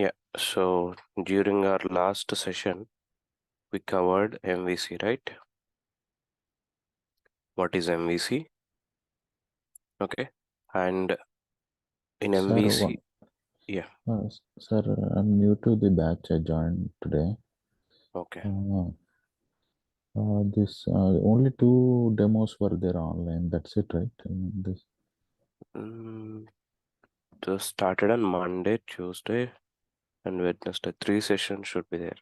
Yeah, so during our last session, we covered MVC, right? What is MVC? Okay, and in Sir, MVC, yeah, sir, I'm new to the batch. I joined today. okay. This only two demos were there online. That's it, right? This. Mm, just started on Monday, Tuesday, and Wednesday. 3 sessions should be there.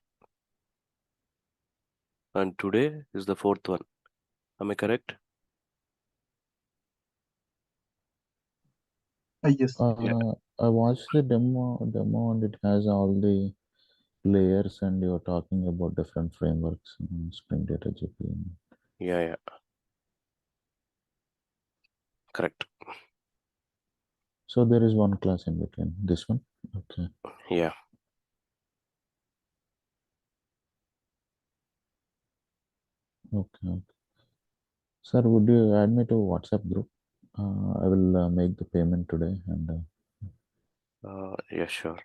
And today is the fourth one. Am I correct? Yes. Yeah, I watched the demo, and it has all the layers, and you're talking about different frameworks, Spring Data GP. yeah, correct. So there is one class in between. This one, okay, Yeah, okay. Sir, would you add me to WhatsApp group? I will make the payment today, and yeah, sure.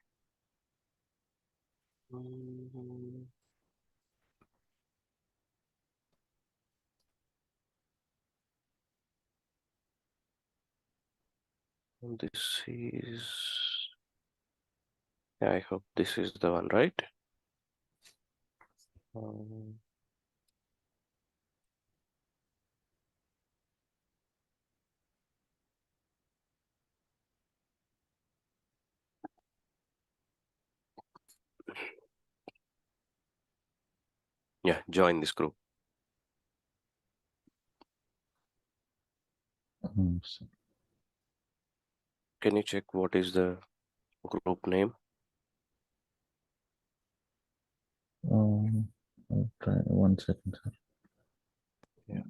Mm, This is, yeah, I hope this is the one, right? Um, yeah, join this group. so, Can you check what is the group name? I'll try 1 second, sir. Yeah.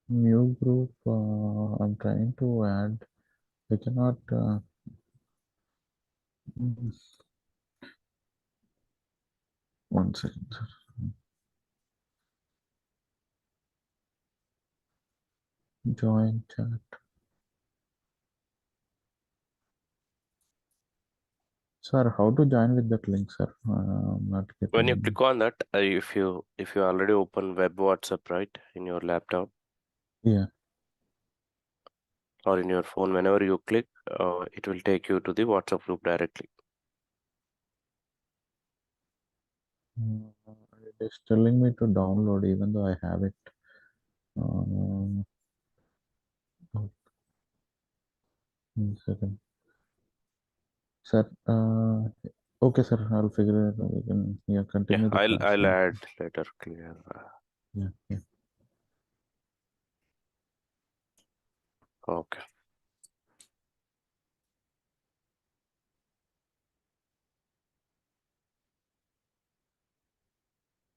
New group. I'm trying to add. I cannot. Mm, 1 second, sir. Join chat. Sir, how to join with that link, sir? I'm not When you getting. click on that, if you already open web WhatsApp, right, in your laptop Yeah. or in your phone, whenever you click, it will take you to the WhatsApp group directly. It is telling me to download, even though I have it. Uh, 1 second. Sir, okay, sir. I'll figure it out. We can, yeah, Yeah, continue the class. I'll add later. Clear. Yeah, yeah. Okay,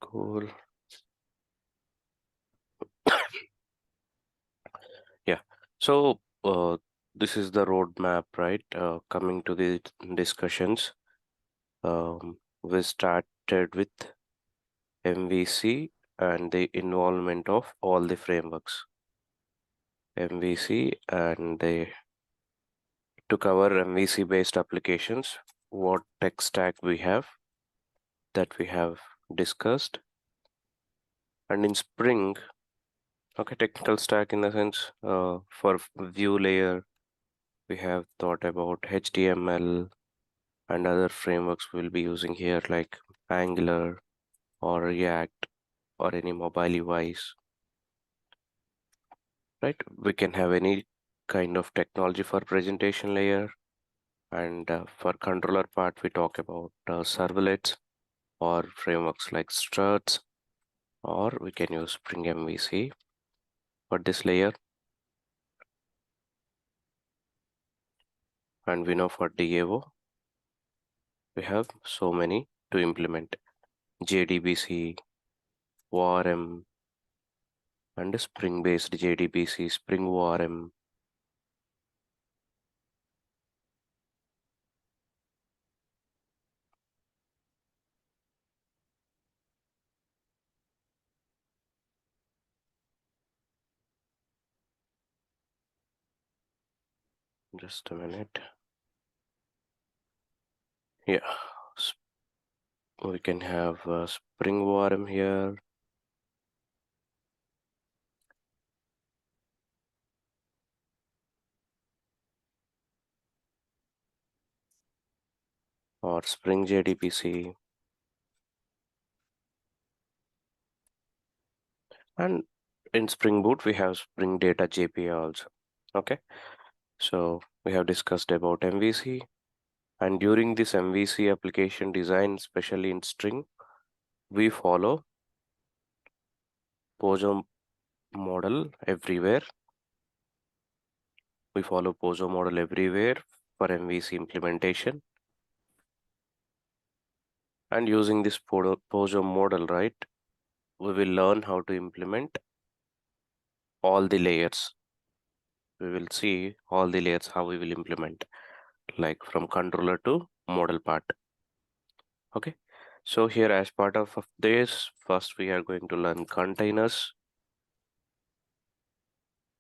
cool. Yeah. So this is the roadmap, right? Coming to the discussions, we started with MVC and the involvement of all the frameworks. MVC and they to cover MVC based applications, what tech stack we have that we have discussed. And in Spring, okay, technical stack in the sense for view layer, we have thought about HTML and other frameworks we'll be using here like Angular or React or any mobile UIs, right? We can have any kind of technology for presentation layer. And for controller part, we talk about servlets or frameworks like struts, or we can use Spring MVC for this layer. And we know for DAO, we have so many to implement. JDBC, ORM, and Spring-based JDBC, Spring ORM. Just a minute. Yeah, we can have Spring ORM here. Or Spring JDBC. And in Spring Boot, we have Spring Data JPA also. Okay, so we have discussed about MVC. And during this MVC application design, especially in string, we follow POSO model everywhere. We follow POSO model everywhere for MVC implementation. And using this POSO model, right, we will learn how to implement all the layers. We will see all the layers how we will implement, like from controller to model part. Okay, so here as part of this, first we are going to learn containers.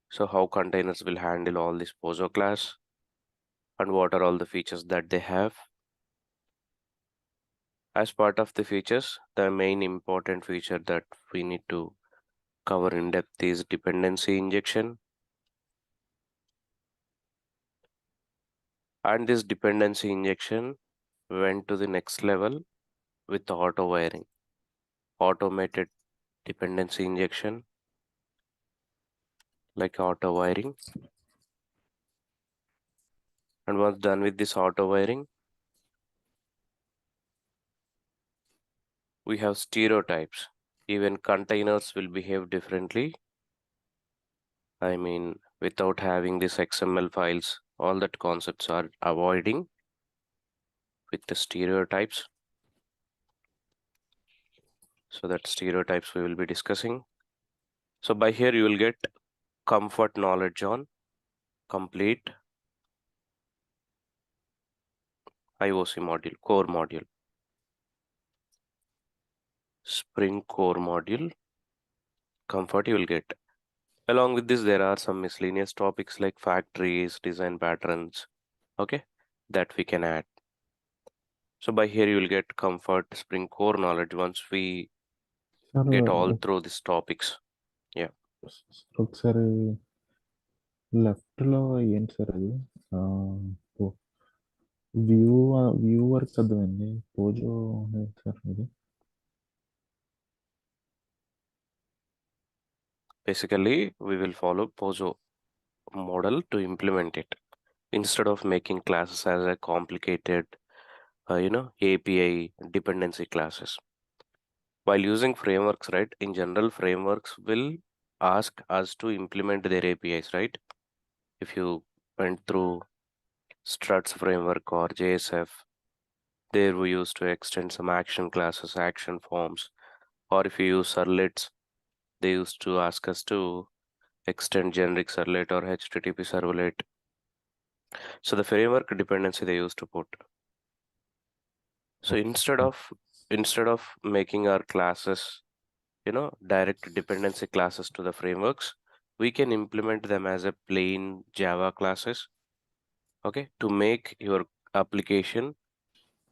So how containers will handle all this POSO class and what are all the features that they have. As part of the features, the main important feature that we need to cover in depth is dependency injection. And this dependency injection went to the next level with auto wiring, automated dependency injection, like auto wiring. And once done with this auto wiring, we have stereotypes. Even containers will behave differently. I mean, without having these XML files, all that concepts are avoiding with the stereotypes. So that stereotypes we will be discussing. So by here you will get comfort knowledge on complete IOC module, core module, Spring core module, comfort you will get. Along with this, there are some miscellaneous topics like factories, design patterns, okay, that we can add. So by here you will get comfort, Spring core knowledge once we sir get all through these topics. Yeah. ఒకసారి లెఫ్ట్లో ఏంటి sir అది view work అర్థమైంది పోజో ఏంటి sir ఇది Basically, we will follow POSO model to implement it instead of making classes as a complicated, API dependency classes. While using frameworks, right, in general, frameworks will ask us to implement their APIs, right? If you went through Struts framework or JSF, there we used to extend some action classes, action forms, or if you use servlets, they used to ask us to extend generic servlet or HTTP servlet. So the framework dependency they used to put. So instead of making our classes, direct dependency classes to the frameworks, we can implement them as a plain Java classes, okay, to make your application,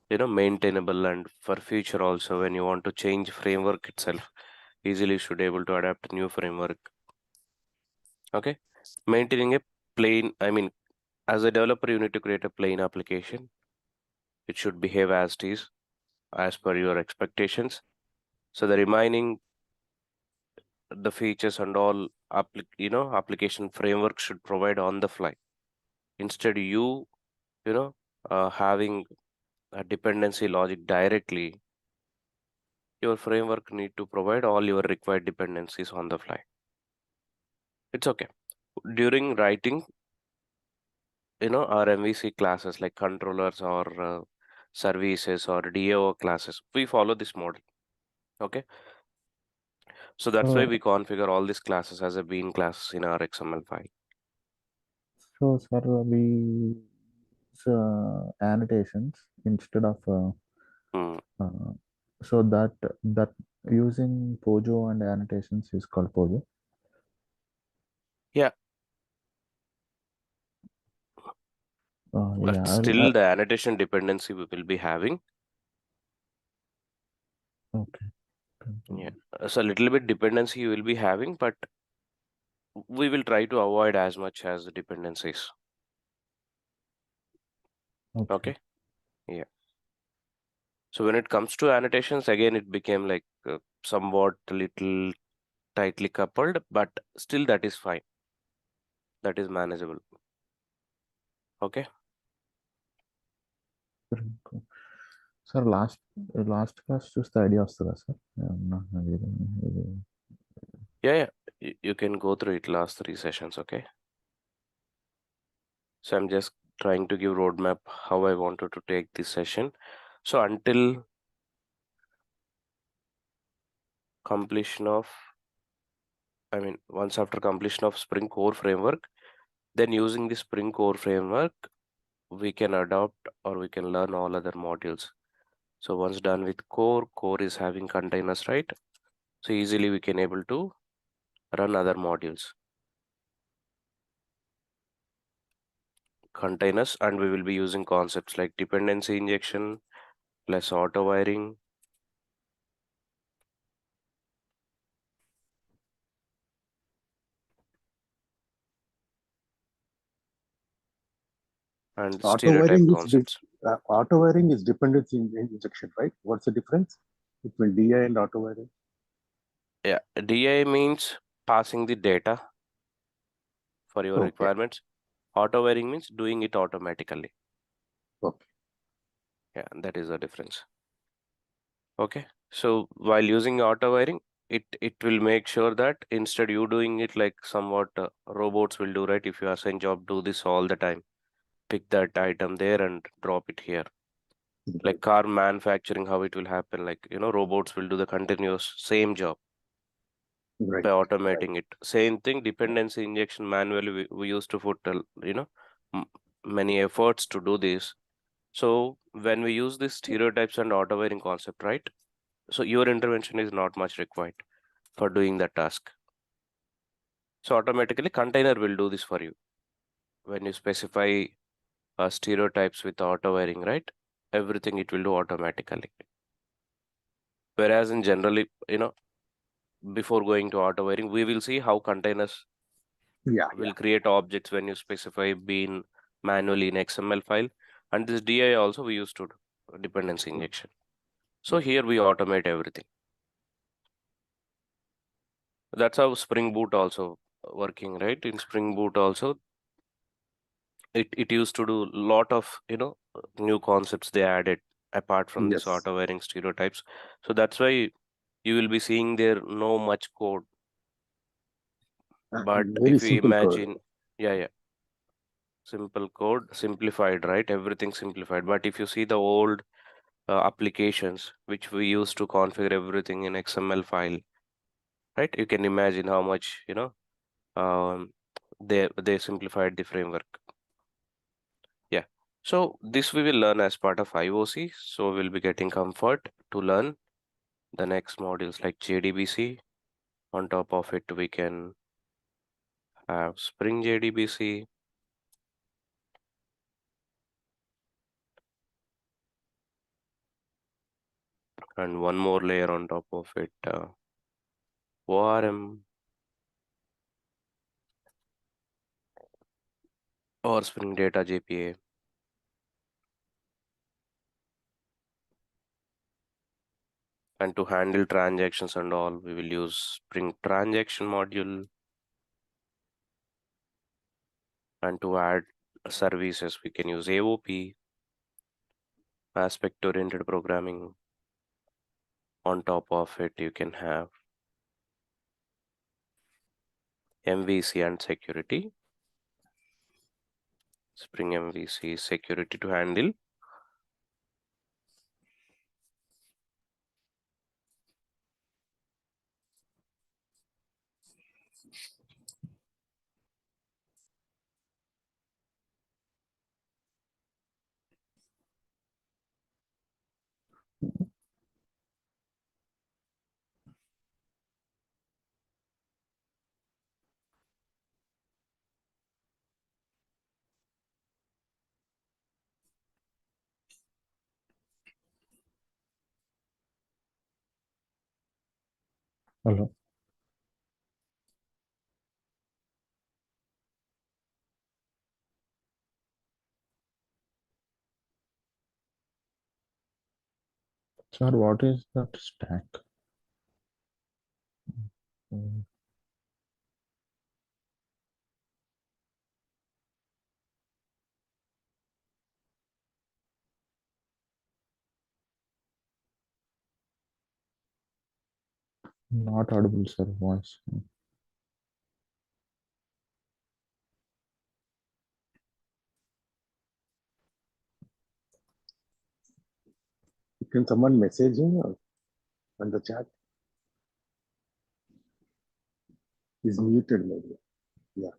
maintainable and for future also when you want to change framework itself, easily should able to adapt new framework, okay. Maintaining a plain, I mean, as a developer, you need to create a plain application. It should behave as it is, as per your expectations. So the remaining, the features and all, application framework should provide on the fly. Instead, you know, having a dependency logic directly, your framework need to provide all your required dependencies on the fly. It's okay. During writing, our MVC classes like controllers or services or DAO classes, we follow this model. Okay, so that's why we configure all these classes as a bean classes in our XML file. So, sir, we use annotations instead of Hmm. uh, so that using Pojo and annotations is called Pojo. Yeah, but Yeah, still the annotation dependency we will be having. okay. Yeah, so a little bit dependency you will be having, but we will try to avoid as much as the dependencies. Okay. Okay, yeah. So when it comes to annotations, again, it became like somewhat a little tightly coupled, but still that is fine. That is manageable. Okay. Cool. Sir, last class చూస్తే idea వస్తుందా sir? Yeah. You can go through it last 3 sessions. Okay. So I'm just trying to give roadmap how I wanted to take this session. So until completion of, once after completion of Spring Core framework, then using the Spring Core framework, we can adopt or we can learn all other modules. So once done with core is having containers, right? So easily we can able to run other modules, containers, and we will be using concepts like dependency injection plus auto wiring and Auto stereotype wiring is concepts. auto wiring is dependency injection, right? What's the difference between DI and auto wiring? Yeah, DI means passing the data for your Okay. requirements. Auto wiring means doing it automatically. Okay. Yeah, that is the difference. Okay, so while using auto wiring, it will make sure that instead you doing it like somewhat robots will do, right? If you assign job, do this all the time, pick that item there and drop it here. Like Right. car manufacturing, how it will happen, like robots will do the continuous same job by Right. Right. automating it. Same thing, dependency injection manually, we used to put m- many efforts to do this. So when we use these stereotypes and auto wiring concept, right? So your intervention is not much required for doing that task. So automatically container will do this for you. When you specify stereotypes with auto wiring, right? Everything it will do automatically. Whereas in generally, before going to auto wiring, we will see how containers Yeah. will create objects when you specify being manually in XML file. And this DI also we used to do dependency injection. So Yeah. here we automate everything. That's how Spring Boot also working, right? In Spring Boot also, it used to do lot of new concepts they added apart from this Yes. auto wiring stereotypes. So that's why you will be seeing there no much code. But Very if we simple code. imagine, yeah, simple code, simplified, right? Everything simplified. But if you see the old applications which we used to configure everything in XML file, right? You can imagine how much um, they simplified the framework. Yeah. So this we will learn as part of IOC. So we'll be getting comfort to learn the next modules like JDBC. On top of it, we can have Spring JDBC. And one more layer on top of it, ORM or Spring Data JPA. And to handle transactions and all, we will use Spring Transaction module. And to add services, we can use AOP, aspect-oriented programming. On top of it, you can have MVC and security. Spring MVC security to handle. Hello. Sir, what is that stack? Mm, Not audible, sir. Voice. Can someone message him on the chat? He's muted, maybe. Yeah.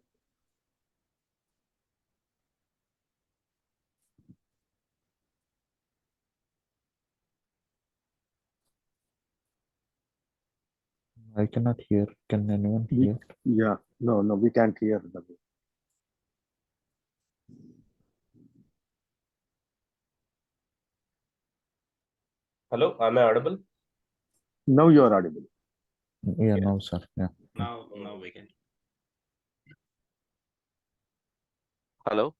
I cannot hear. Can anyone hear? Yeah. No, we can't hear them. Hello, am I audible? Now you are audible. Yeah, no, sir. Yeah. Now we can. Hello,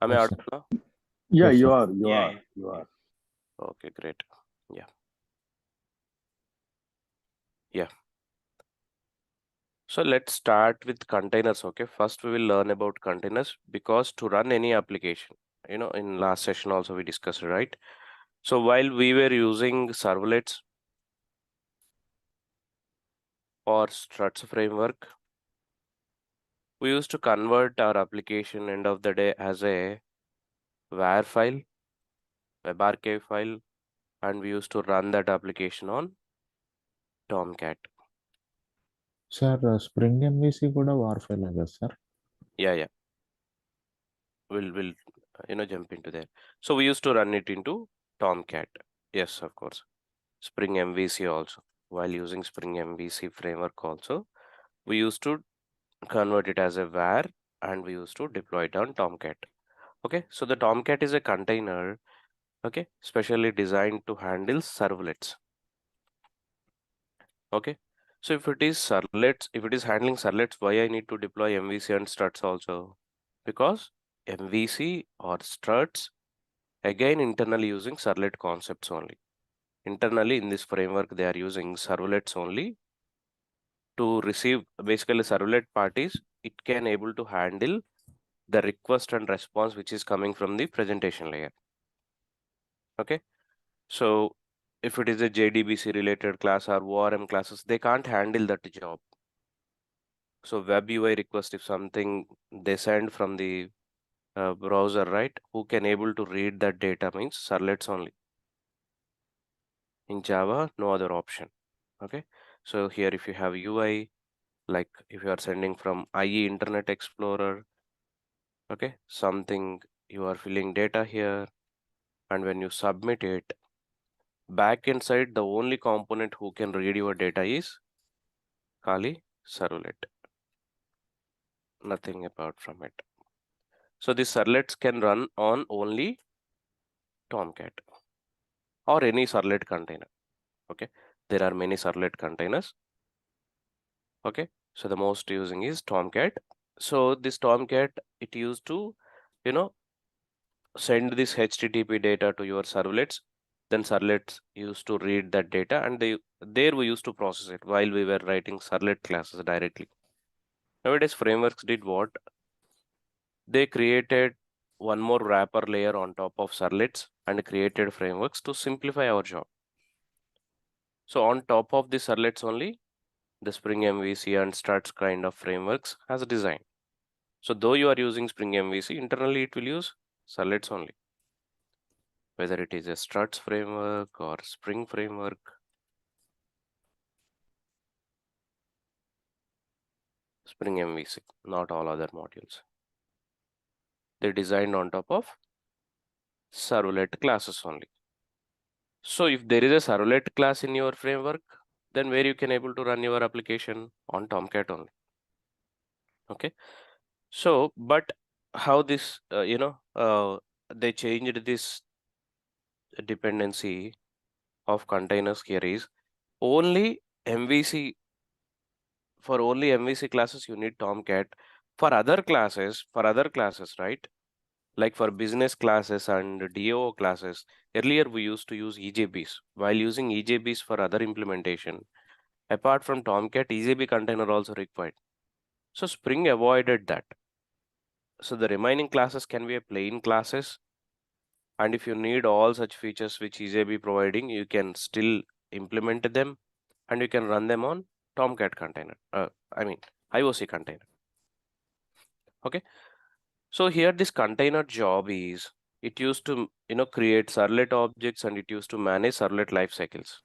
am I Yes, sir. audible now? Yeah, Yes, you sir. are. You Yeah, are. yeah. You are. Okay, great. Yeah. So let's start with containers. Okay, first we will learn about containers, because to run any application, in last session also we discussed it, right? So while we were using servlets or struts framework, we used to convert our application end of the day as a WAR file, web archive file, and we used to run that application on Tomcat. Sir, Spring MVC కూడా war file కదా, sir? Yeah. We'll jump into there. So we used to run it into Tomcat. Yes, of course. Spring MVC also. While using Spring MVC framework also, we used to convert it as a var, and we used to deploy it on Tomcat. Okay, so the Tomcat is a container, okay, specially designed to handle servlets. Okay, so if it is servlets, if it is handling servlets, why I need to deploy MVC and struts also? Because MVC or struts, again, internally using servlet concepts only. Internally in this framework, they are using servlets only to receive, basically servlet parties. It can able to handle the request and response which is coming from the presentation layer. Okay, so if it is a JDBC related class or ORM classes, they can't handle that job. So web UI request, if something they send from the browser, right, who can able to read that data means servlets only. In Java, no other option. Okay, so here if you have UI, like if you are sending from IE Internet Explorer, okay, something you are filling data here, and when you submit it, back inside the only component who can read your data is Kali servlet. Nothing apart from it. So these servlets can run on only Tomcat or any servlet container. Okay, there are many servlet containers. Okay, so the most using is Tomcat. So this Tomcat, it used to send this HTTP data to your servlets. Then servlets used to read that data, and there we used to process it while we were writing servlet classes directly. Nowadays frameworks did what? They created one more wrapper layer on top of servlets and created frameworks to simplify our job. So on top of the servlets only, the Spring MVC and struts kind of frameworks has designed. So though you are using Spring MVC, internally it will use servlets only, whether it is a struts framework or Spring framework. Spring MVC, not all other modules. They're designed on top of servlet classes only. So if there is a servlet class in your framework, then where you can able to run your application on Tomcat only. Okay. So, but how this, they changed this dependency of containers here is only MVC. For only MVC classes, you need Tomcat. For other classes, right? Like for business classes and DO classes, earlier we used to use EJBs. While using EJBs for other implementation, apart from Tomcat, EJB container also required. So Spring avoided that. So the remaining classes can be a plain classes. And if you need all such features which EJB providing, you can still implement them and you can run them on Tomcat container. IOC container. Okay. So here this container job is, it used to, create servlet objects and it used to manage servlet life cycles.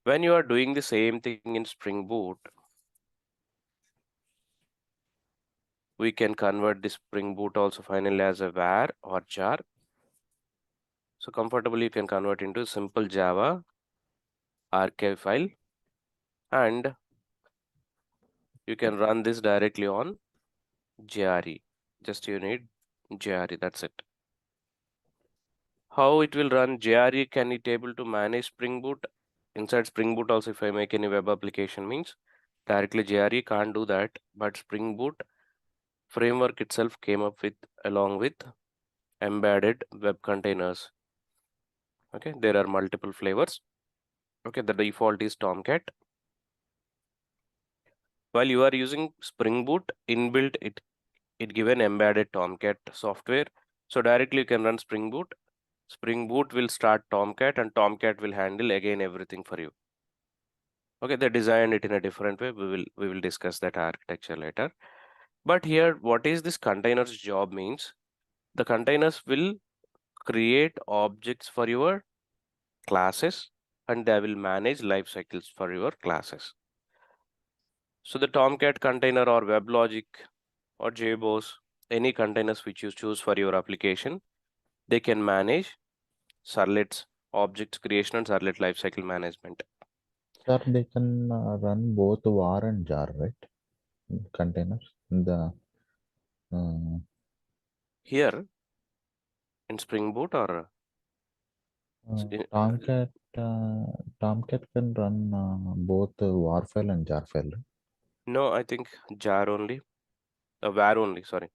When you are doing the same thing in Spring Boot, we can convert the Spring Boot also finally as a var or jar. So comfortably you can convert into simple Java archive file and you can run this directly on JRE. Just you need JRE, that's it. How it will run JRE, can it able to manage Spring Boot? Inside Spring Boot also, if I make any web application, means directly JRE can't do that, but Spring Boot framework itself came up with along with embedded web containers. Okay, there are multiple flavors. Okay, the default is Tomcat. While you are using Spring Boot inbuilt, it given embedded Tomcat software. So directly you can run Spring Boot. Spring Boot will start Tomcat and Tomcat will handle again everything for you. Okay, they designed it in a different way. We will discuss that architecture later. But here, what is this containers job means? The containers will create objects for your classes and they will manage life cycles for your classes. So the Tomcat container or WebLogic or JBoss, any containers which you choose for your application, they can manage servlets, objects creation and servlet lifecycle management. Sir, they can run both var and jar, right? Containers in the Here in Spring Boot or Tomcat. Tomcat can run both var file and jar file. Right? no, I think jar only, var only, sorry.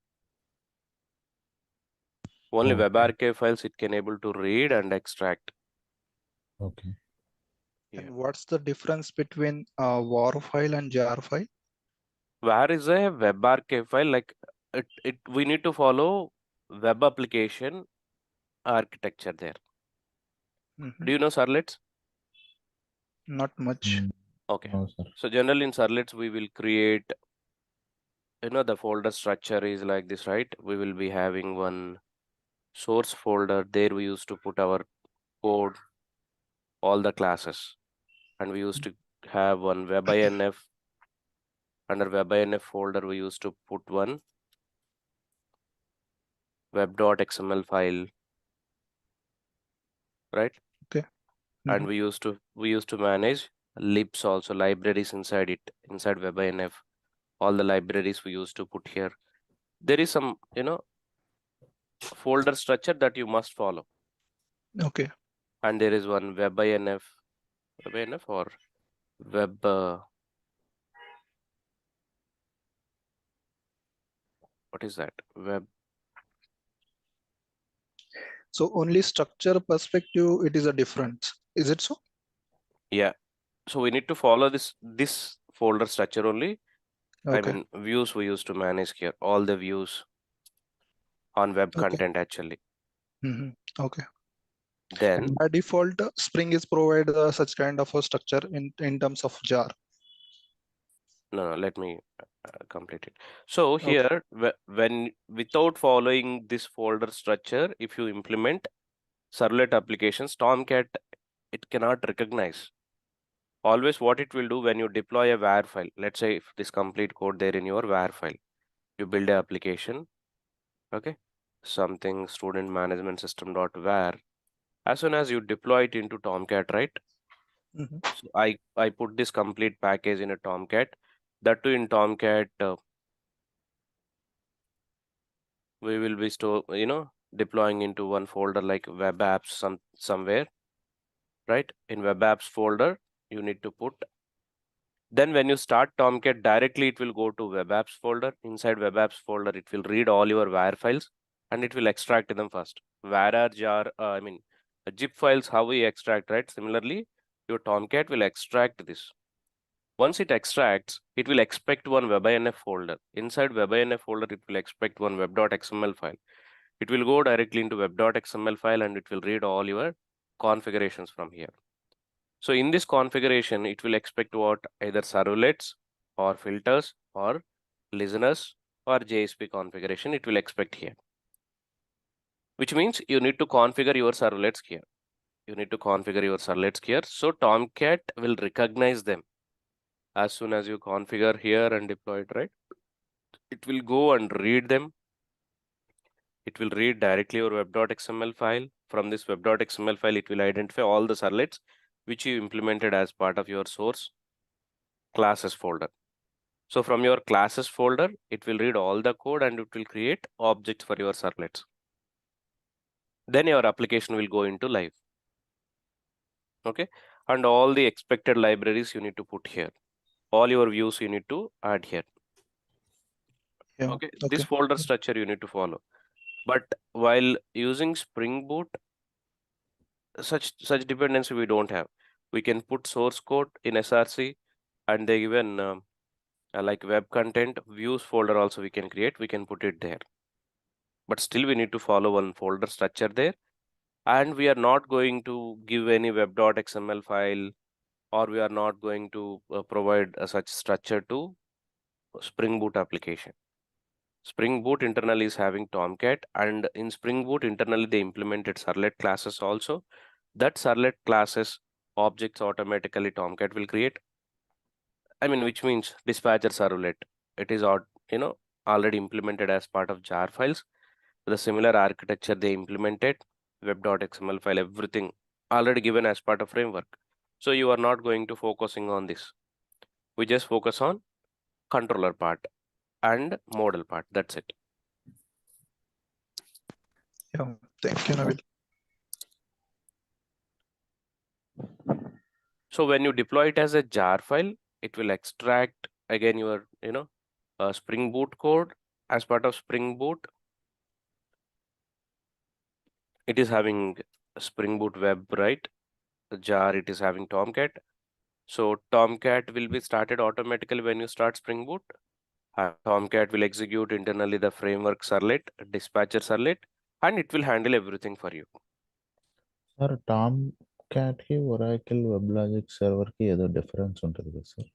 Only Okay. web archive files it can able to read and extract. Okay. Yeah. And what's the difference between a war file and jar file? Var is a web archive file, like we need to follow web application architecture there. Do you know servlets? Not much. Okay. No, sir. So generally in servlets, we will create, the folder structure is like this, right? We will be having one source folder. There we used to put our code, all the classes. And we used to have one webinf. Under webinf folder, we used to put one web.xml file, right? Okay. And we used to manage libs also, libraries inside it, inside webinf. All the libraries we used to put here. There is some, folder structure that you must follow. Okay. And there is one webinf or web. What is that? Web. So only structure perspective, it is a difference. Is it so? Yeah. So we need to follow this folder structure only. Okay. I mean, views we used to manage here, all the views on web Okay. content actually. Okay. Then And by default, Spring is provide such kind of a structure in terms of jar. no, let me complete it. So here, when without following this folder structure, if you implement servlet applications, Tomcat it cannot recognize. Always what it will do when you deploy a var file, let's say if this complete code there in your var file, you build an application, okay, something student management system dot var. As soon as you deploy it into Tomcat, right? Mhm. So I put this complete package in a Tomcat. That too in Tomcat, we will be deploying into one folder like web apps somewhere, right? In web apps folder, you need to put. Then when you start Tomcat directly, it will go to web apps folder. Inside web apps folder, it will read all your var files and it will extract them first. Var jar, zip files, how we extract, right? Similarly, your Tomcat will extract this. Once it extracts, it will expect one webinf folder. Inside webinf folder, it will expect one web.xml file. It will go directly into web.xml file and it will read all your configurations from here. So in this configuration, it will expect what? Either servlets or filters or listeners or JSP configuration it will expect here. Which means you need to configure your servlets here. You need to configure your servlets here. So Tomcat will recognize them as soon as you configure here and deploy it, right? It will go and read them. It will read directly your web.xml file. From this web.xml file, it will identify all the servlets which you implemented as part of your source classes folder. So from your classes folder, it will read all the code and it will create objects for your servlets. Then your application will go into live. Okay. And all the expected libraries you need to put here. All your views you need to add here. Yeah. Okay. This folder structure you need to follow. But while using Spring Boot, such dependency we don't have. We can put source code in SRC and they even like web content views folder also we can create. We can put it there. But still we need to follow one folder structure there. And we are not going to give any web.xml file or we are not going to provide such structure to Spring Boot application. Spring Boot internally is having Tomcat and in Spring Boot internally they implemented servlet classes also. That servlet classes objects automatically Tomcat will create. Which means dispatcher servlet. It is already implemented as part of jar files. The similar architecture they implemented, web.xml file, everything already given as part of framework. So you are not going to focusing on this. We just focus on controller part and model part. That's it. Yeah. Thank you, Nabil. So when you deploy it as a jar file, it will extract again your Spring Boot code as part of Spring Boot. It is having Spring Boot web, right? The jar, it is having Tomcat. So Tomcat will be started automatically when you start Spring Boot. Tomcat will execute internally the framework servlet, dispatcher servlet, and it will handle everything for you. Sir, Tomcat ki Oracle WebLogic server ki ఏదో difference ఉంటుంది కదా sir?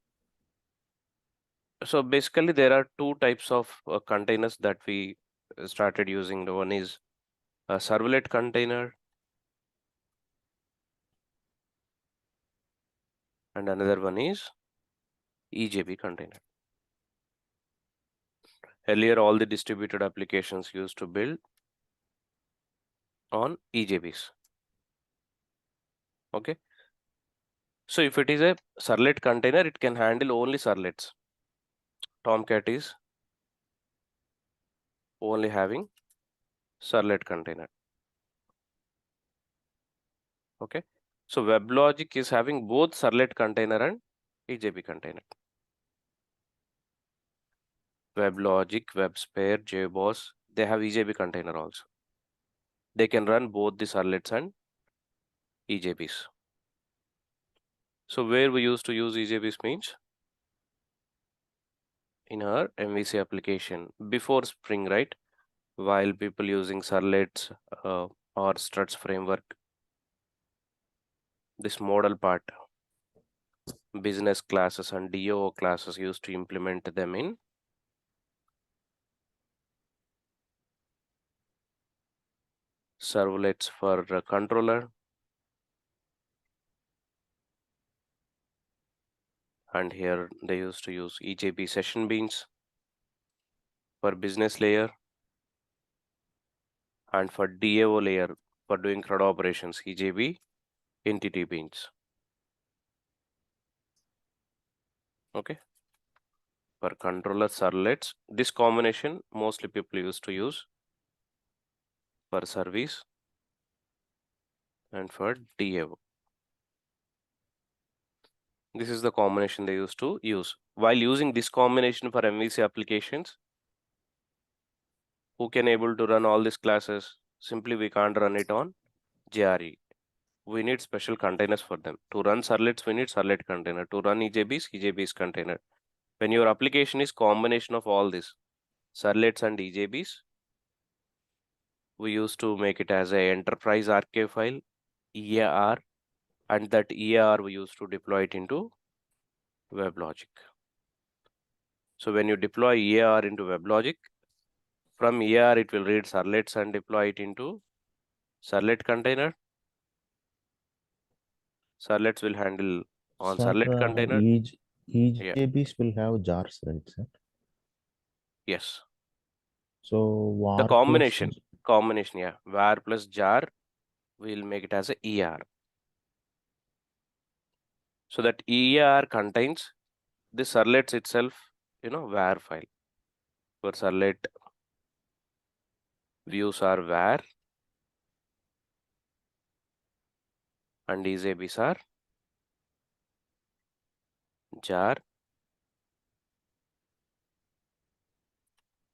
So basically there are two types of containers that we started using. The one is a servlet container and another one is EJB container. Earlier all the distributed applications used to build on EJBs. Okay. So if it is a servlet container, it can handle only servlets. Tomcat is only having servlet container. Okay. So WebLogic is having both servlet container and EJB container. WebLogic, WebSphere, JBoss, they have EJB container also. They can run both the servlets and EJBs. So where we used to use EJBs means in our MVC application before Spring, right? While people using servlets or struts framework, this model part, business classes and DO classes used to implement them in servlets for controller And here they used to use EJB session beans for business layer, and for DAO layer for doing CRUD operations, EJB entity beans. Okay. For controller servlets, this combination mostly people used to use for service and for DAO. This is the combination they used to use. While using this combination for MVC applications, who can able to run all these classes? Simply we can't run it on JRE. We need special containers for them. To run servlets, we need servlet container. To run EJBs, EJBs container. When your application is combination of all this, servlets and EJBs, we used to make it as a enterprise archive file, EAR, and that EAR we used to deploy it into WebLogic. So when you deploy EAR into WebLogic, from EAR it will read servlets and deploy it into servlet container. Servlets will handle on Sir, servlet container. EJBs will have jars, right, sir? Yes. So The var combination, plus yeah. Var plus jar, we'll make it as a ER. So that ER contains the servlets itself, var file. For servlet, views are var and EJBs are jar.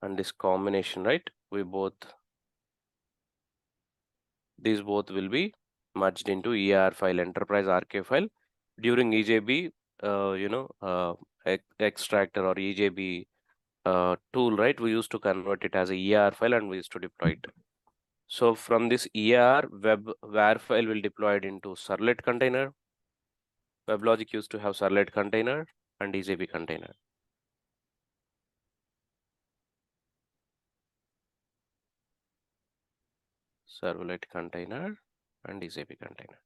And this combination, right? These both will be merged into ER file, enterprise archive file. During EJB, extractor or EJB tool, right? We used to convert it as a ER file and we used to deploy it. So from this ER, var file will deploy it into servlet container. WebLogic used to have servlet container and EJB container. Servlet container and EJB container.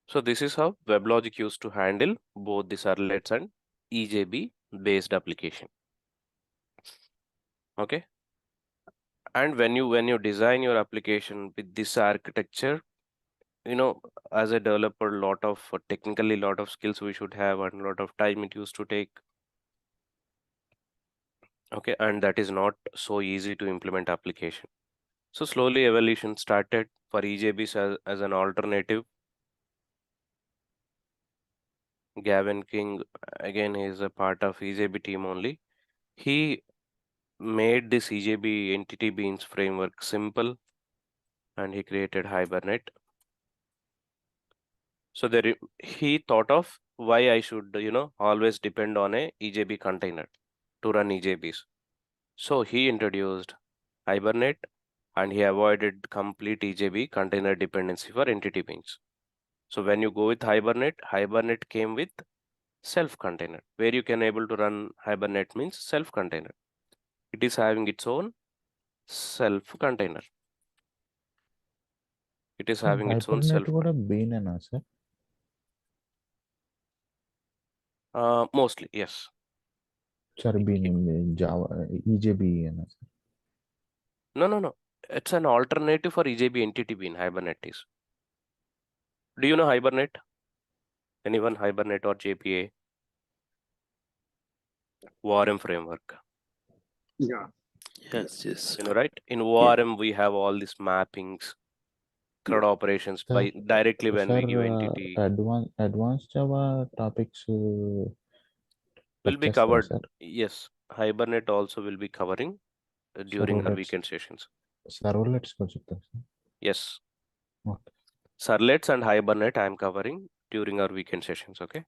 So this is how WebLogic used to handle both the servlets and EJB based application. Okay. And when you design your application with this architecture, as a developer, technically lot of skills we should have and a lot of time it used to take. Okay, and that is not so easy to implement application. So slowly evolution started for EJBs as an alternative. Gavin King, again, he is a part of EJB team only. He made this EJB entity beans framework simple and he created Hibernate. So he thought of why I should, always depend on a EJB container to run EJBs. So he introduced Hibernate and he avoided complete EJB container dependency for entity beans. So when you go with Hibernate came with self-container, where you can able to run Hibernate means self-container. It is having its own self-container. It is having its own self. sir. Mostly, yes. Sir, Java EJB sir. No. It's an alternative for EJB entity bean. Hibernate is. Do you know Hibernate? Anyone Hibernate or JPA? ORM framework. Yeah. Yes. Right? In ORM, we have all these mappings, CRUD operations by directly when we give entity. Advanced Java topics Will be covered. Yes, Hibernate also will be covering during our weekend sessions. Servlets sir. Yes. Okay. Servlets and Hibernate I am covering during our weekend sessions. Okay.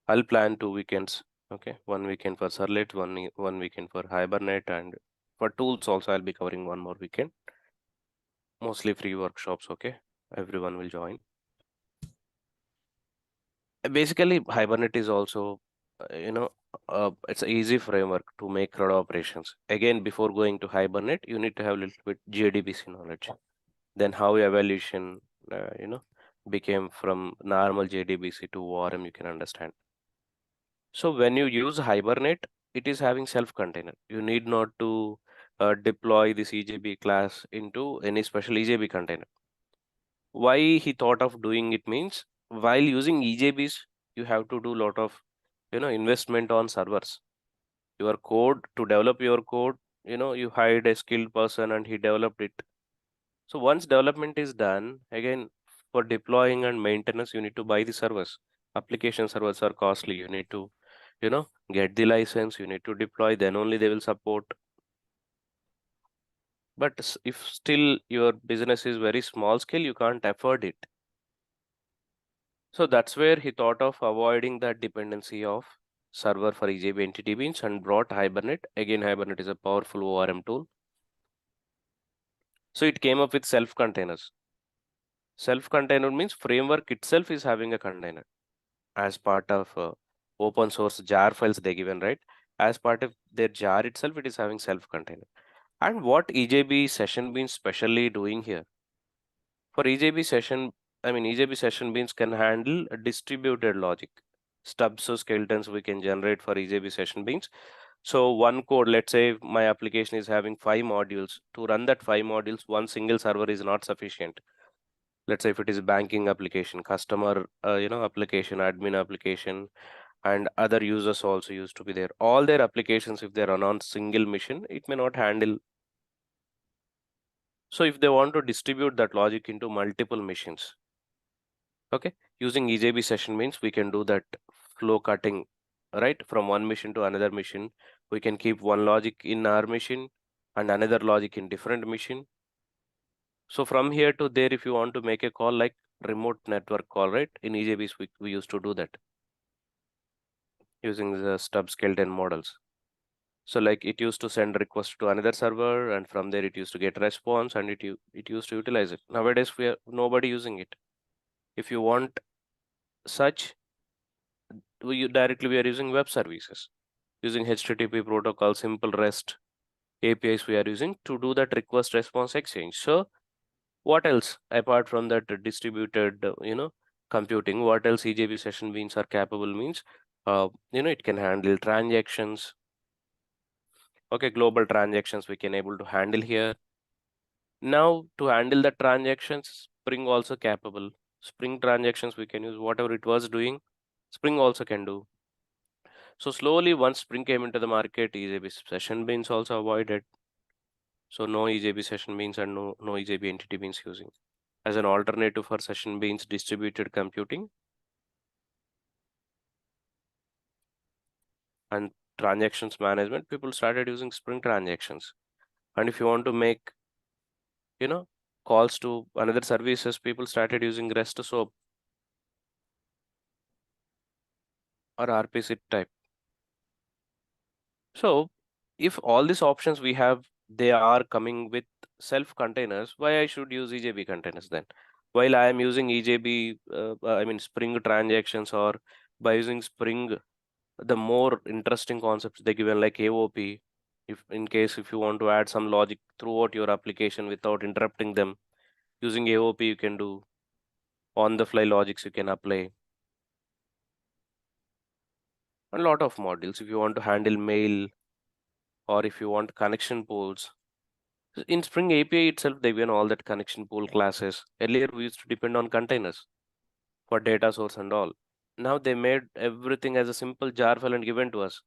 I'll plan 2 weekends. Okay. 1 weekend for Servlet, one weekend for Hibernate, and for tools also I'll be covering 1 more weekend. Mostly free workshops. Okay. Everyone will join. Basically, Hibernate is also, it's an easy framework to make CRUD operations. Again, before going to Hibernate, you need to have a little bit JDBC knowledge. Then how evolution, became from normal JDBC to ORM, you can understand. So when you use Hibernate, it is having self-container. You need not to deploy this EJB class into any special EJB container. Why he thought of doing it means, while using EJBs, you have to do a lot of, investment on servers. Your code, to develop your code, you hired a skilled person and he developed it. So once development is done, again, for deploying and maintenance, you need to buy the servers. Application servers are costly. You need to, get the license, you need to deploy, then only they will support. But if still your business is very small scale, you can't afford it. So that's where he thought of avoiding that dependency of server for EJB entity beans and brought Hibernate. Again, Hibernate is a powerful ORM tool. So it came up with self-containers. Self-container means framework itself is having a container as part of open source jar files they given, right? As part of their jar itself, it is having self-container. And what EJB session beans specially doing here? For EJB session, EJB session beans can handle a distributed logic. Stubs or skeletons we can generate for EJB session beans. So one code, let's say my application is having 5 modules. To run that 5 modules, one single server is not sufficient. Let's say if it is a banking application, customer, application, admin application, and other users also used to be there. All their applications, if they run on single machine, it may not handle. So if they want to distribute that logic into multiple machines, okay, using EJB session means we can do that flow cutting, right? From one machine to another machine. We can keep one logic in our machine and another logic in different machine. So from here to there, if you want to make a call like remote network call, right? In EJBs, we used to do that using the stub skeleton models. So like it used to send request to another server, and from there it used to get response, and it used to utilize it. Nowadays we are nobody using it. If you want such, we are using web services, using HTTP protocol, simple REST APIs we are using to do that request response exchange. So what else apart from that distributed, computing? What else EJB session beans are capable means? It can handle transactions. Okay, global transactions we can able to handle here. Now to handle the transactions, Spring also capable. Spring transactions we can use whatever it was doing, Spring also can do. So slowly once Spring came into the market, EJB session beans also avoided. So no EJB session beans and no EJB entity beans using. As an alternative for session beans distributed computing and transactions management, people started using Spring transactions. And if you want to make, calls to another services, people started using REST SOAP or RPC type. So if all these options we have, they are coming with self-containers, why I should use EJB containers then? While I am using EJB, Spring transactions, or by using Spring, the more interesting concepts they given like AOP, if in case if you want to add some logic throughout your application without interrupting them, using AOP you can do on the fly logics you can apply. A lot of modules if you want to handle mail or if you want connection pools. In Spring API itself, they've given all that connection pool classes. Earlier, we used to depend on containers for data source and all. Now they made everything as a simple jar file and given to us.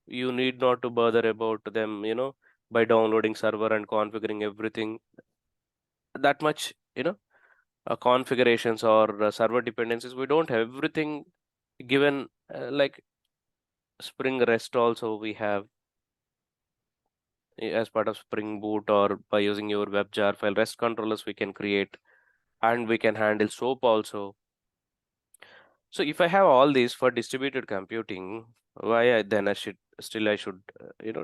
You need not to bother about them, by downloading server and configuring everything. That much, configurations or server dependencies. We don't have everything given like Spring REST also we have as part of Spring Boot, or by using your web jar file REST controllers we can create, and we can handle SOAP also. So if I have all these for distributed computing, why then I should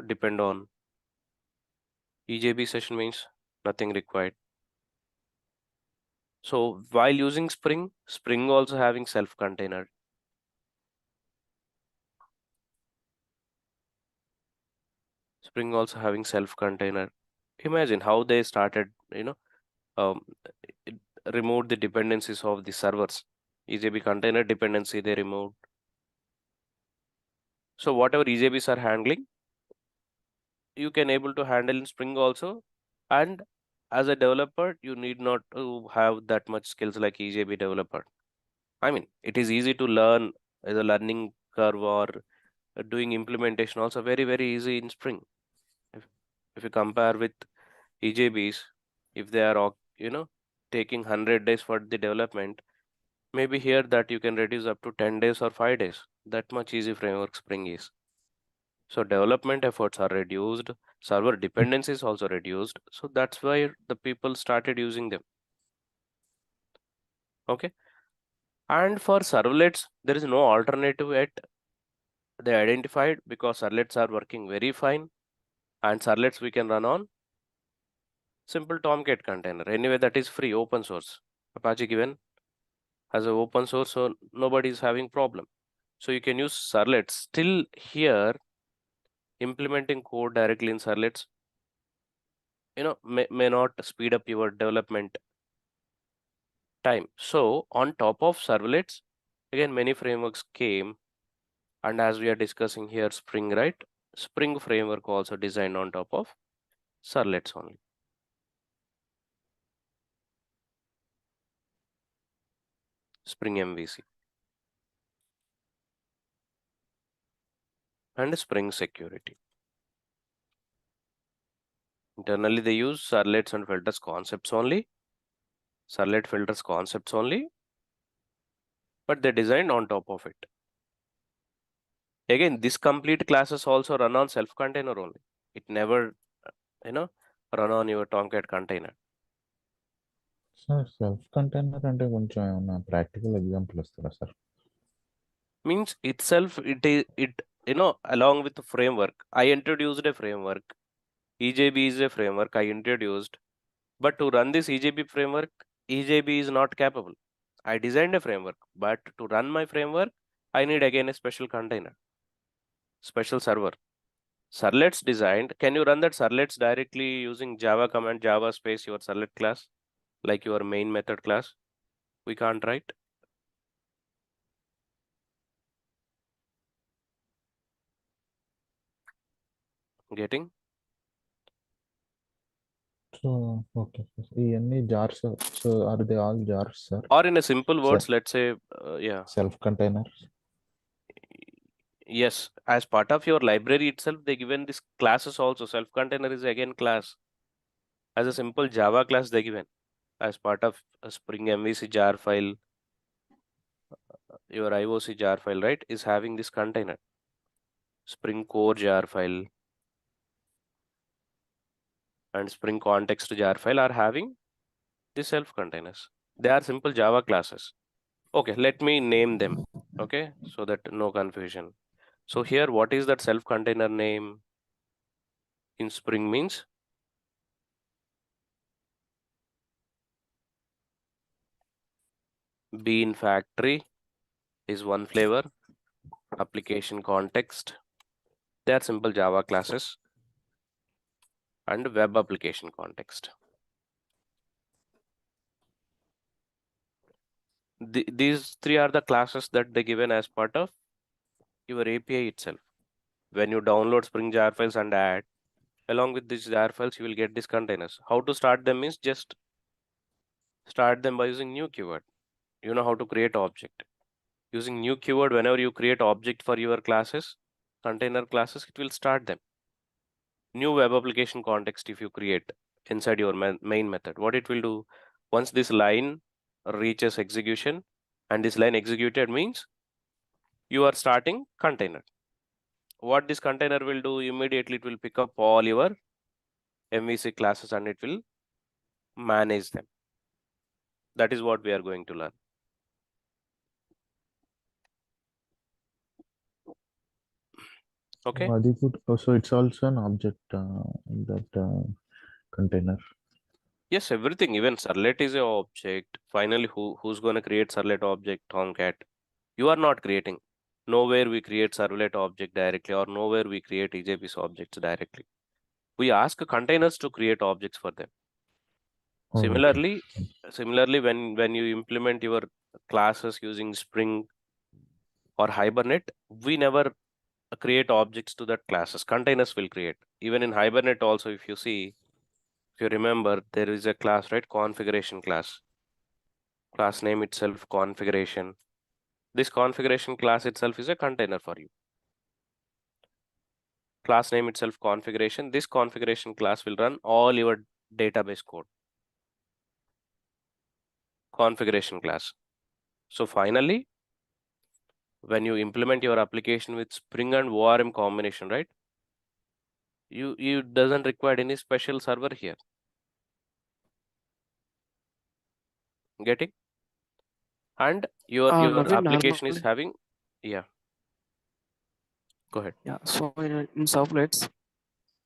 depend on EJB session means nothing required. So while using Spring also having self-container. Spring also having self-container. Imagine how they started, um, removed the dependencies of the servers. EJB container dependency they removed. So whatever EJBs are handling, you can able to handle in Spring also. And as a developer, you need not to have that much skills like EJB developer. I mean, it is easy to learn as a learning curve or doing implementation also very easy in Spring. If you compare with EJBs, if they are taking 100 days for the development, maybe here that you can reduce up to 10 days or 5 days. That much easy framework Spring is. So development efforts are reduced, server dependency is also reduced. So that's why the people started using them. Okay. And for servlets, there is no alternative yet. They identified because servlets are working very fine, and servlets we can run on simple Tomcat container. Anyway, that is free, open source. Apache given as an open source, so nobody is having problem. So you can use servlets. Still here, implementing code directly in servlets, may not speed up your development time. So on top of servlets, again, many frameworks came, and as we are discussing here, Spring, right? Spring framework also designed on top of servlets only. Spring MVC and Spring Security. Internally, they use servlets and filters concepts only. Servlet filters concepts only, but they designed on top of it. Again, this complete classes also run on self-container only. It never, run on your Tomcat container. Sir self container అంటే కొంచెం ఏమన్నా practical example ఇస్తారా sir? Means itself, along with the framework, I introduced a framework. EJB is a framework I introduced, but to run this EJB framework, EJB is not capable. I designed a framework, but to run my framework, I need again a special container, special server. Servlets designed, can you run that servlets directly using Java command, Java space your servlet class, like your main method class? We can't, right? Getting? So okay sir, ఇవన్నీ jars. So are they all jars sir? Or in a simple words, let's say, yeah. Self container. Yes, as part of your library itself, they given this classes also. Self-container is again class. As a simple Java class they given as part of a Spring MVC jar file. Your IOC jar file, right, is having this container. Spring core jar file and Spring context jar file are having the self-containers. They are simple Java classes. Okay, let me name them. Okay, so that no confusion. So here, what is that self-container name in Spring means? Bean factory is one flavor. Application context, they are simple Java classes, and web application context. These three are the classes that they given as part of your API itself. When you download Spring jar files and add, along with these jar files, you will get these containers. How to start them is just start them by using new keyword. You know how to create object. Using new keyword, whenever you create object for your classes, container classes, it will start them. New web application context, if you create inside your main method, what it will do, once this line reaches execution and this line executed means you are starting container. What this container will do, immediately it will pick up all your MVC classes and it will manage them. That is what we are going to learn. Okay. So it's also an object that container. Yes, everything, even servlet is an object. Finally, who's going to create servlet object? Tomcat. You are not creating. Nowhere we create servlet object directly, or nowhere we create EJB's objects directly. We ask containers to create objects for them. Oh, Similarly, okay. when you implement your classes using Spring or Hibernate, we never create objects to that classes. Containers will create. Even in Hibernate also, if you see, if you remember, there is a class, right? Configuration class. Class name itself, configuration. This configuration class itself is a container for you. Class name itself, configuration. This configuration class will run all your database code. Configuration class. So finally, when you implement your application with Spring and ORM combination, right? You doesn't require any special server here. Getting? And your Naveen, application is normally, having, yeah, go ahead. yeah. So in servlets,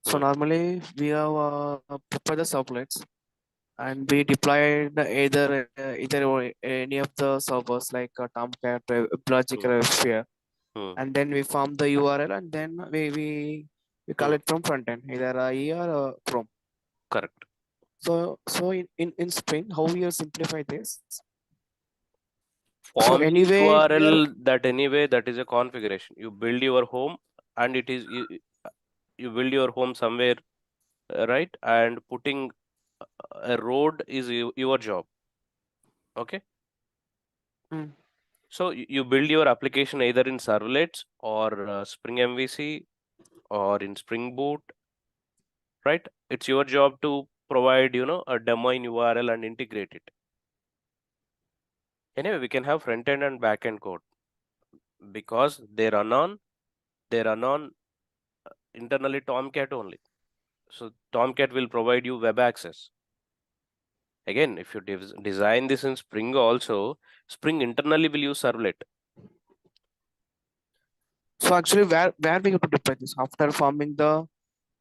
so Hmm. normally we have prepared the servlets and we deployed either or any of the servers like Tomcat, Logic, Hmm. or Sphere, Hmm. and then we form the URL and then we call Hmm. it from front end, either IE or Chrome. Correct. So in Spring, how we have simplified this? So Forming anyway, here URL, that anyway, that is a configuration. You build your home and it is you build your home somewhere, right? And putting a road is your job. Okay. mm, So you build your application either in servlets or Spring MVC or in Spring Boot, right? It's your job to provide, a domain URL and integrate it. Anyway, we can have front end and back end code because they run on internally Tomcat only. So Tomcat will provide you web access. Again, if you design this in Spring also, Spring internally will use servlet. so actually where we have to deploy this after forming the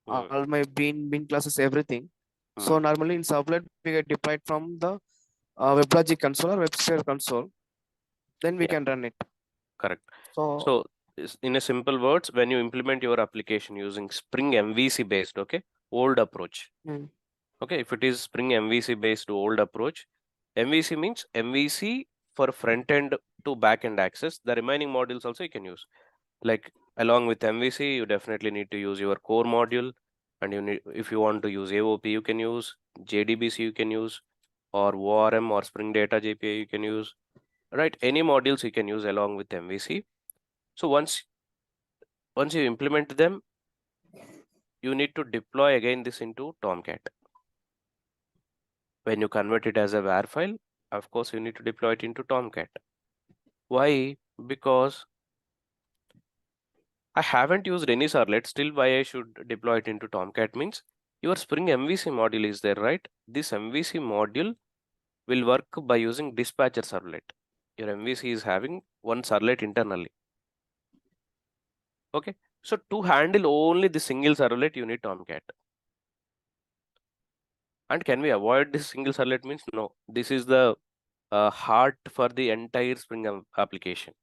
Hmm. all my bean classes, everything. So Hmm. normally in servlet we get deployed from the WebLogic console or WebSphere console, then we Yeah, can run it. correct. So So in a simple words, when you implement your application using Spring MVC based, okay, old approach. mm, Okay, if it is Spring MVC based old approach, MVC means MVC for front end to back end access. The remaining modules also you can use. Like along with MVC, you definitely need to use your core module, and you need, if you want to use AOP, you can use JDBC, you can use, or ORM or Spring Data JPA, you can use, right? Any modules you can use along with MVC. So once you implement them, you need to deploy again this into Tomcat. When you convert it as a WAR file, of course, you need to deploy it into Tomcat. Why? Because I haven't used any servlet, still why I should deploy it into Tomcat means your Spring MVC module is there, right? This MVC module will work by using dispatcher servlet. Your MVC is having one servlet internally. Okay, so to handle only the single servlet, you need Tomcat. And can we avoid this single servlet means? No, this is the heart for the entire Spring application.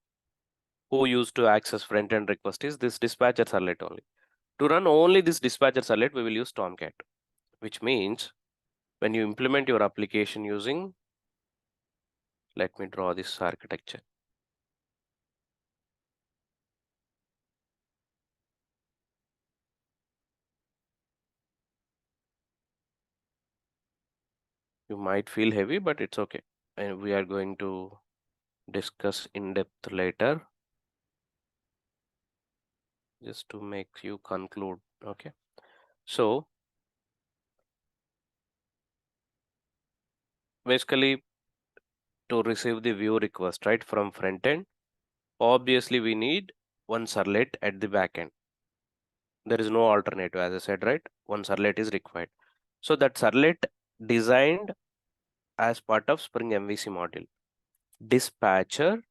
Who used to access front end request is this dispatcher servlet only. To run only this dispatcher servlet, we will use Tomcat, which means when you implement your application using, let me draw this architecture. You might feel heavy, but it's okay. And we are going to discuss in depth later, just to make you conclude. Okay. So basically, to receive the view request, right, from front end, obviously we need one servlet at the back end. There is no alternative, as I said, right? One servlet is required. So that servlet designed as part of Spring MVC module, dispatcher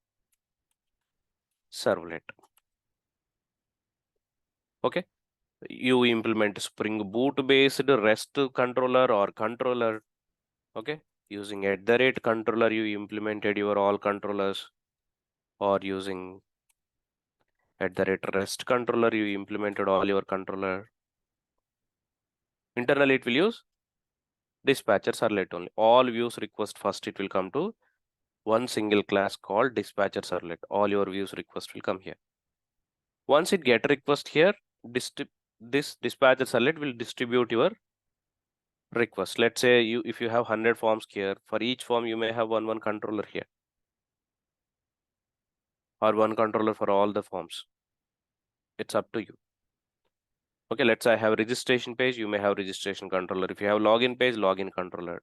servlet. Okay, you implement Spring Boot based REST controller or controller. Okay, using @controller, you implemented your all controllers, or using @REST controller, you implemented all your controller. Internally, it will use dispatcher servlet only. All views request first, it will come to one single class called dispatcher servlet. All your views request will come here. Once it get request here, this dispatcher servlet will distribute your request. Let's say if you have 100 forms here, for each form you may have one controller here, or one controller for all the forms. It's up to you. Okay, let's say I have registration page, you may have registration controller. If you have login page, login controller.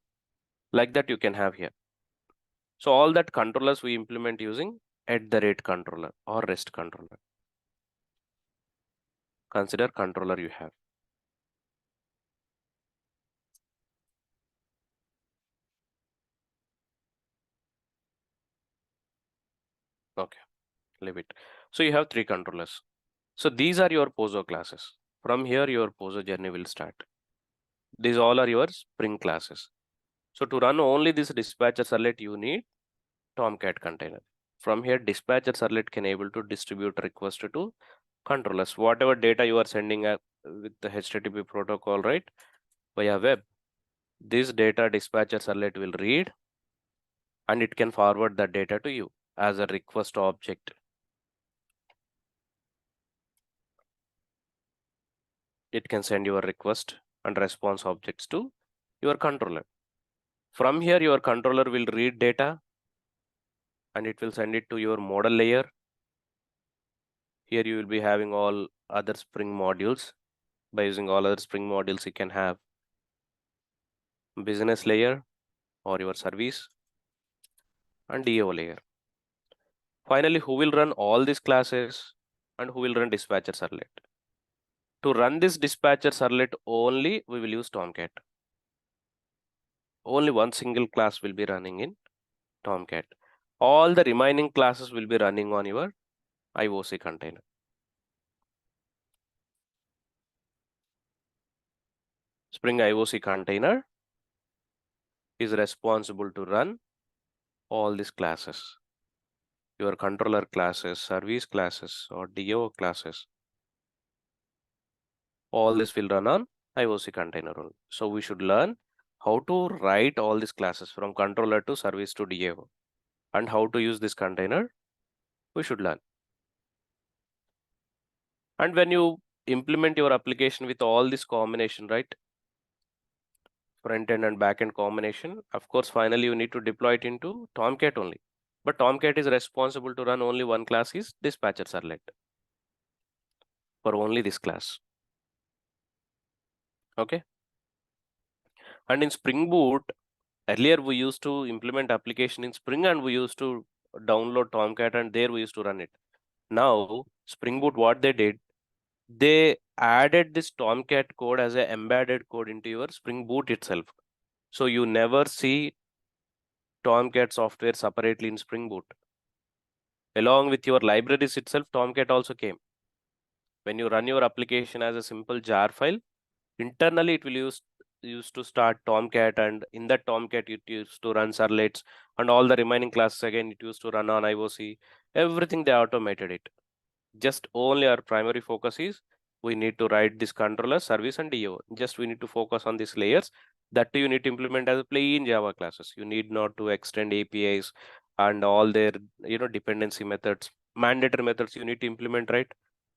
Like that you can have here. So all that controllers we implement using @ controller or REST controller. Consider controller you have. Okay, leave it. So you have 3 controllers. So these are your POSO classes. From here, your POSO journey will start. These all are your Spring classes. So to run only this dispatcher servlet, you need Tomcat container. From here, dispatcher servlet can able to distribute request to controllers. Whatever data you are sending with the HTTP protocol, right, via web, this data dispatcher servlet will read, and it can forward that data to you as a request object. It can send your request and response objects to your controller. From here, your controller will read data and it will send it to your model layer. Here you will be having all other Spring modules. By using all other Spring modules, you can have business layer or your service and DAO layer. Finally, who will run all these classes and who will run dispatcher servlet? To run this dispatcher servlet only, we will use Tomcat. Only one single class will be running in Tomcat. All the remaining classes will be running on your IOC container. Spring IOC container is responsible to run all these classes. Your controller classes, service classes, or DO classes. All this will run on IOC container only. So we should learn how to write all these classes from controller to service to DAO, and how to use this container we should learn. And when you implement your application with all this combination, right, front end and back end combination, of course finally you need to deploy it into Tomcat only. But Tomcat is responsible to run only one class, is dispatcher servlet, for only this class. Okay. And in Spring Boot, earlier we used to implement application in Spring and we used to download Tomcat and there we used to run it. Now Spring Boot, what they did, they added this Tomcat code as an embedded code into your Spring Boot itself. So you never see Tomcat software separately in Spring Boot. Along with your libraries itself, Tomcat also came. When you run your application as a simple jar file, internally it will use to start Tomcat, and in that Tomcat it used to run servlets, and all the remaining classes again it used to run on IOC. Everything they automated it. Just only our primary focus is we need to write this controller, service, and DO. Just we need to focus on these layers. That you need to implement as a plain Java classes. You need not to extend APIs and all their dependency methods, mandatory methods you need to implement, right?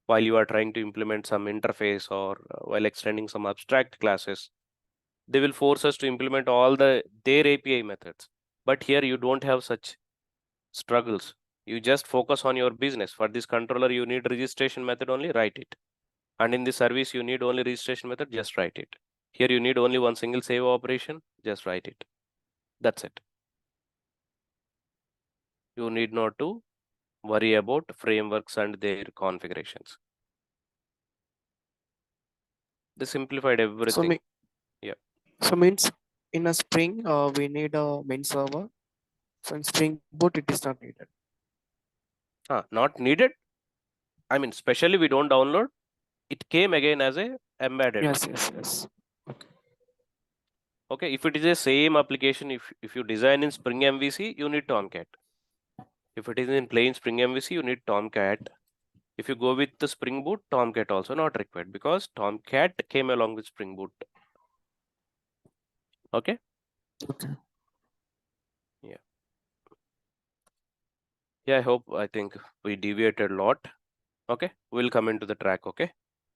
While you are trying to implement some interface or while extending some abstract classes, they will force us to implement all their API methods. But here you don't have such struggles. You just focus on your business. For this controller, you need registration method only, write it. And in the service, you need only registration method, just write it. Here you need only one single save operation, just write it. That's it. You need not to worry about frameworks and their configurations. They simplified everything. So means in a Spring, we need a main server. So in Spring Boot, it is not needed. Not needed. I mean, especially we don't download. It came again as a embedded. Yes. Okay, if it is a same application, if you design in Spring MVC, you need Tomcat. If it is in plain Spring MVC, you need Tomcat. If you go with the Spring Boot, Tomcat also not required, because Tomcat came along with Spring Boot. Okay. Okay. Yeah, I think we deviated a lot. Okay, we'll come into the track. Okay,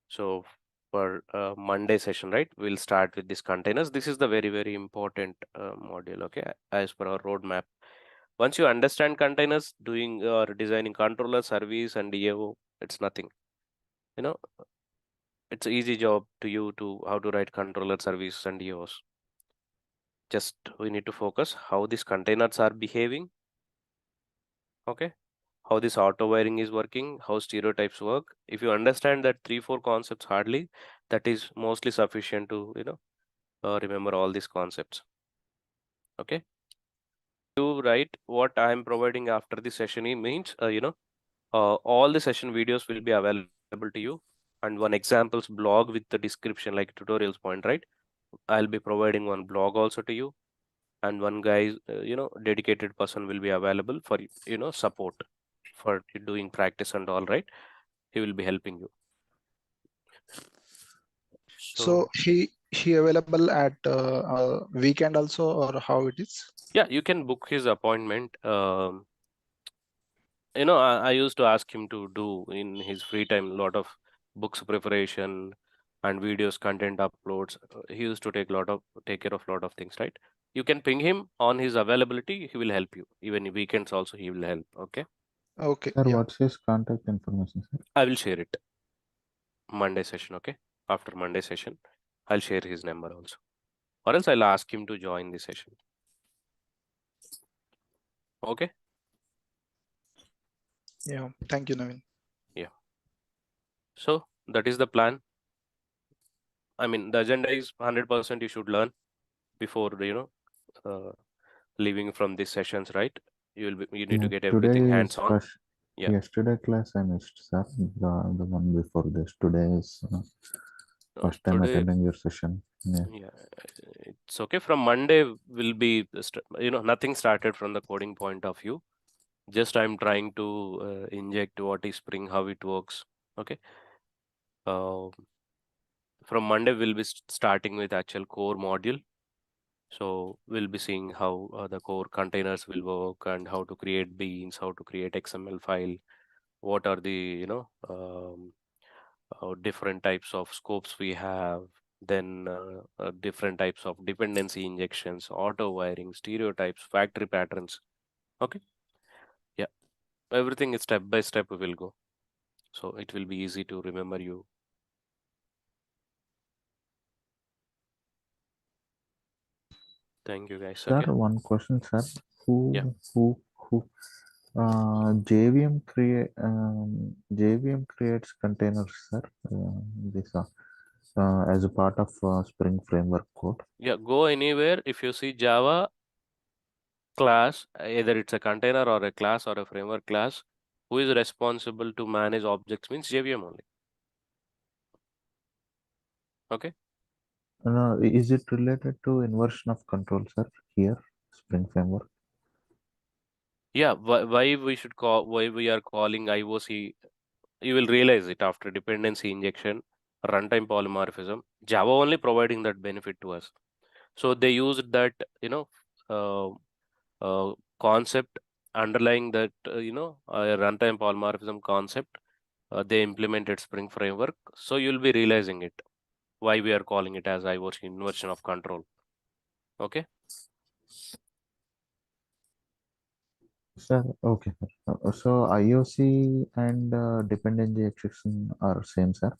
so for Monday session, right, we'll start with these containers. This is the very important module. Okay, as per our roadmap. Once you understand containers, doing or designing controller, service, and EAO, it's nothing. You know, it's an easy job to you to how to write controller, service, and EOs. Just we need to focus how these containers are behaving. Okay, how this auto wiring is working, how stereotypes work. If you understand that 3-4 concepts hardly, that is mostly sufficient to remember all these concepts. Okay, you write what I am providing after the session means all the session videos will be available to you, and one examples blog with the description like tutorials point, right? I'll be providing one blog also to you, and one guy dedicated person will be available for support for doing practice and all, right? He will be helping you. So he available at weekend also, or how it is? Yeah, you can book his appointment. I used to ask him to do in his free time a lot of books preparation and videos, content uploads. He used to take care of lot of things, right? You can ping him on his availability. He will help you. Even weekends also he will help. Okay. Okay, Sir, yeah. what's his contact information, sir? I will share it Monday session. Okay. After Monday session, I'll share his number also. Or else I'll ask him to join the session. Okay. Yeah, thank you, Naveen. Yeah. So that is the plan. I mean, the agenda is 100% you should learn before leaving from these sessions, right? You need to get Today everything is hands-on. first. Yeah. Yesterday class I missed, sir. The one before this. Today is first time Today, attending your session. Yeah. yeah, it's okay. From Monday will be nothing started from the coding point of view. Just I'm trying to inject what is Spring, how it works. Okay. From Monday we'll be starting with actual core module. So we'll be seeing how the core containers will work and how to create beans, how to create XML file, what are the different types of scopes we have, then different types of dependency injections, auto wiring, stereotypes, factory patterns. Okay. Yeah, everything is step by step we will go, so it will be easy to remember you. Thank you guys. Sir, Okay. one question, sir. Yeah. Who JVM creates containers, sir. This as a part of Spring Framework code. Yeah, go anywhere. If you see Java class, either it's a container or a class or a framework class, who is responsible to manage objects means JVM only. Okay. Is it related to inversion of control, sir? Here, Spring Framework. Yeah, why we are calling IOC, you will realize it after dependency injection, runtime polymorphism. Java only providing that benefit to us. So they used that, uh, concept underlying that, runtime polymorphism concept. They implemented Spring Framework. So you'll be realizing it, why we are calling it as IOC, inversion of control. Okay. Sir, okay. So IOC and dependency exception are same, sir.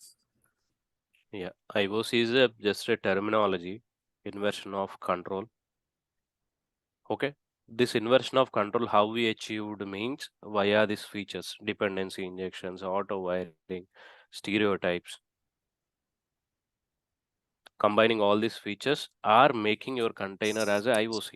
Yeah, IOC is just a terminology, inversion of control. Okay, this inversion of control, how we achieved means via these features, dependency injections, auto wiring, stereotypes. Combining all these features are making your container as a IOC.